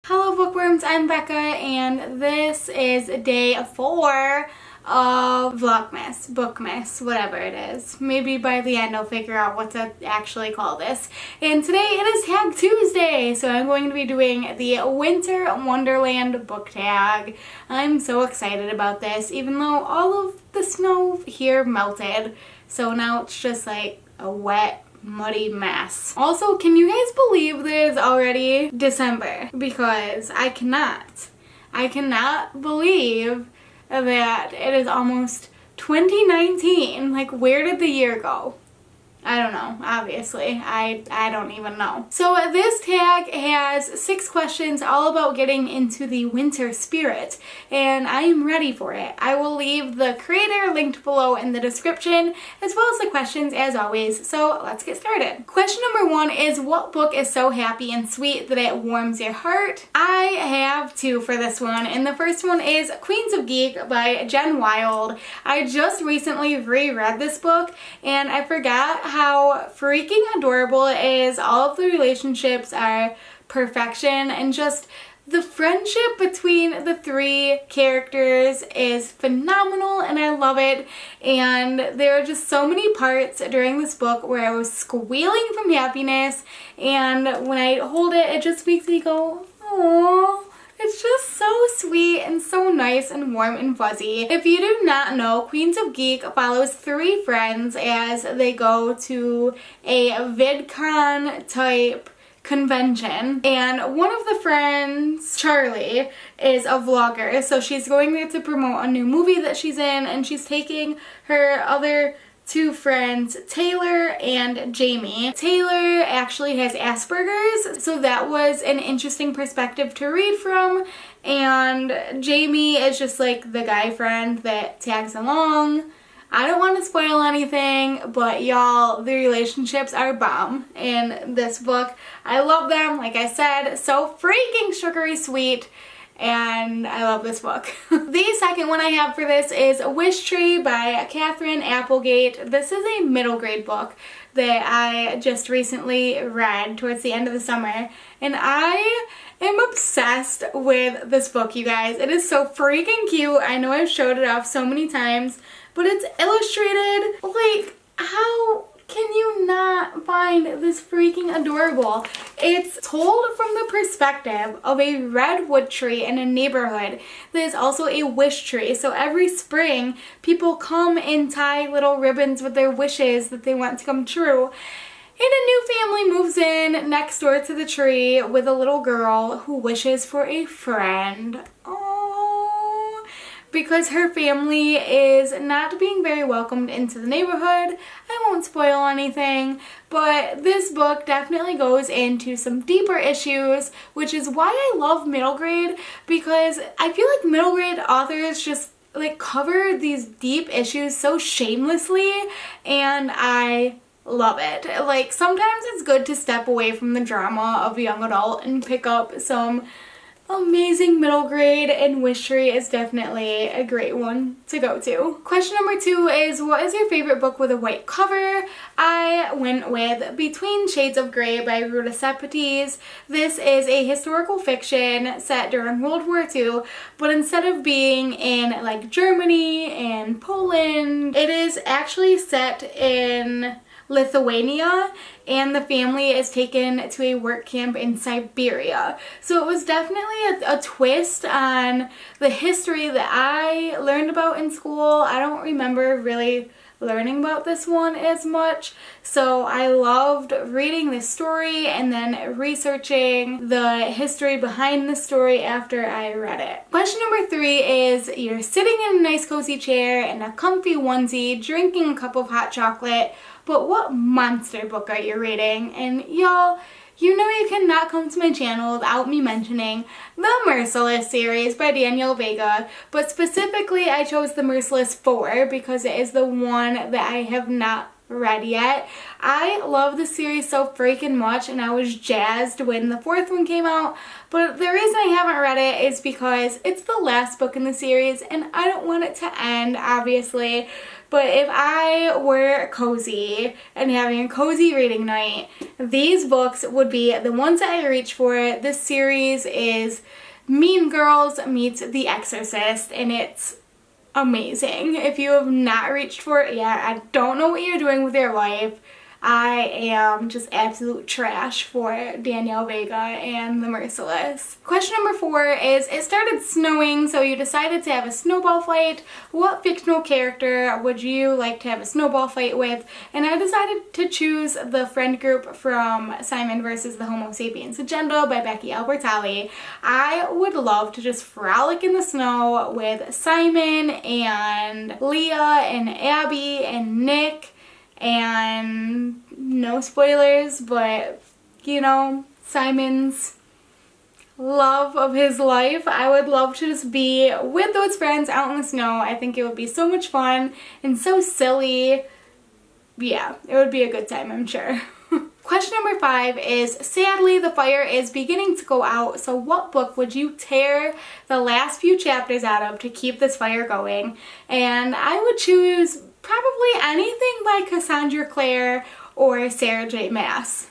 Hello bookworms, I'm Becca and this is day 4 of Vlogmas, Bookmas, whatever it is. Maybe by the end I'll figure out what to actually call this. And today it is Tag Tuesday, so I'm going to be doing the Winter Wonderland book tag. I'm so excited about this, even though all of the snow here melted. So now it's just like a wet, muddy mess. Also, can you guys believe that it's already December? Because I cannot believe that it is almost 2019. Like, where did the year go? I don't know, obviously. I don't even know. So this tag has 6 questions all about getting into the winter spirit, and I am ready for it. I will leave the creator linked below in the description, as well as the questions as always, so let's get started. Question number 1 is, what book is so happy and sweet that it warms your heart? I have 2 for this one, and the first one is Queens of Geek by Jen Wilde. I just recently reread this book, and I forgot how freaking adorable it is. All of the relationships are perfection, and just the friendship between the 3 characters is phenomenal, and I love it. And there are just so many parts during this book where I was squealing from happiness, and when I hold it, it just makes me go, aww. It's just so sweet and so nice and warm and fuzzy. If you do not know, Queens of Geek follows 3 friends as they go to a VidCon type convention, and one of the friends, Charlie, is a vlogger, so she's going there to promote a new movie that she's in, and she's taking her other 2 friends, Taylor and Jamie. Taylor actually has Asperger's, so that was an interesting perspective to read from, and Jamie is just like the guy friend that tags along. I don't want to spoil anything, but y'all, the relationships are bomb in this book. I love them, like I said, so freaking sugary sweet. And I love this book. The second one I have for this is Wish Tree by Catherine Applegate. This is a middle grade book that I just recently read towards the end of the summer, and I am obsessed with this book, you guys. It is so freaking cute. I know I've showed it off so many times, but it's illustrated. Like, how can you not find this freaking adorable? It's told from the perspective of a redwood tree in a neighborhood that is also a wish tree. So every spring, people come and tie little ribbons with their wishes that they want to come true. And a new family moves in next door to the tree with a little girl who wishes for a friend. Because her family is not being very welcomed into the neighborhood. I won't spoil anything, but this book definitely goes into some deeper issues, which is why I love middle grade, because I feel like middle grade authors just like cover these deep issues so shamelessly, and I love it. Like, sometimes it's good to step away from the drama of a young adult and pick up some amazing middle grade, and Wish Tree is definitely a great one to go to. Question number 2 is, what is your favorite book with a white cover? I went with Between Shades of Grey by Ruta Sepetys. This is a historical fiction set during World War II, but instead of being in like Germany and Poland, it is actually set in Lithuania, and the family is taken to a work camp in Siberia. So it was definitely a twist on the history that I learned about in school. I don't remember really learning about this one as much, so I loved reading this story and then researching the history behind the story after I read it. Question number 3 is, you're sitting in a nice cozy chair in a comfy onesie drinking a cup of hot chocolate, but what monster book are you reading? And y'all, you know you cannot come to my channel without me mentioning the Merciless series by Daniel Vega, but specifically I chose the Merciless 4 because it is the one that I have not read yet. I love the series so freaking much, and I was jazzed when the 4th one came out, but the reason I haven't read it is because it's the last book in the series and I don't want it to end, obviously. But if I were cozy and having a cozy reading night, these books would be the ones that I reach for. This series is Mean Girls meets The Exorcist, and it's amazing. If you have not reached for it yet, I don't know what you're doing with your life. I am just absolute trash for Danielle Vega and the Merciless. Question number 4 is, it started snowing, so you decided to have a snowball fight. What fictional character would you like to have a snowball fight with? And I decided to choose the friend group from Simon versus the Homo Sapiens Agenda by Becky Albertalli. I would love to just frolic in the snow with Simon and Leah and Abby and Nick. And no spoilers, but you know, Simon's love of his life. I would love to just be with those friends out in the snow. I think it would be so much fun and so silly. Yeah, it would be a good time, I'm sure. Question number 5 is, sadly the fire is beginning to go out, so what book would you tear the last few chapters out of to keep this fire going? And I would choose probably anything by Cassandra Clare or Sarah J. Maas.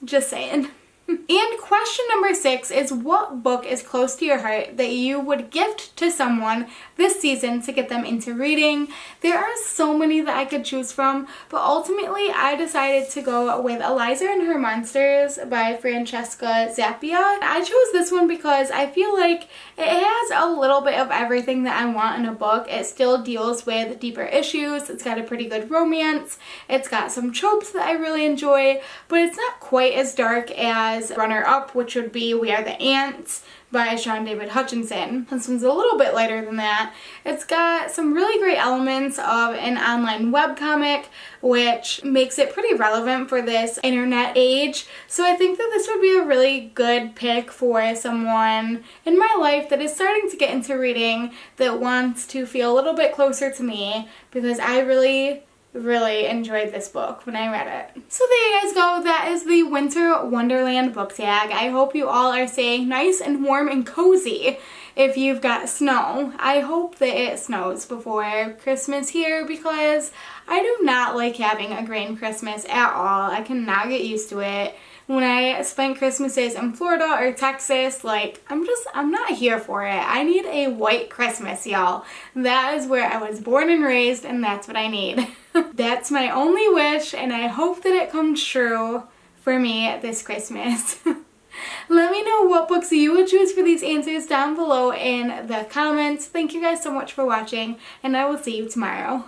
Just saying. And question number 6 is, what book is close to your heart that you would gift to someone this season to get them into reading? There are so many that I could choose from, but ultimately I decided to go with Eliza and Her Monsters by Francesca Zappia. I chose this one because I feel like it has a little bit of everything that I want in a book. It still deals with deeper issues. It's got a pretty good romance. It's got some tropes that I really enjoy, but it's not quite as dark as runner-up, which would be We Are the Ants by Sean David Hutchinson. This one's a little bit lighter than that. It's got some really great elements of an online webcomic, which makes it pretty relevant for this internet age. So I think that this would be a really good pick for someone in my life that is starting to get into reading, that wants to feel a little bit closer to me, because I really enjoyed this book when I read it. So there you guys go. That is the Winter Wonderland book tag. I hope you all are staying nice and warm and cozy if you've got snow. I hope that it snows before Christmas here, because I do not like having a green Christmas at all. I cannot get used to it. When I spent Christmases in Florida or Texas, like, I'm not here for it. I need a white Christmas, y'all. That is where I was born and raised, and that's what I need. That's my only wish, and I hope that it comes true for me this Christmas. Let me know what books you would choose for these answers down below in the comments. Thank you guys so much for watching, and I will see you tomorrow.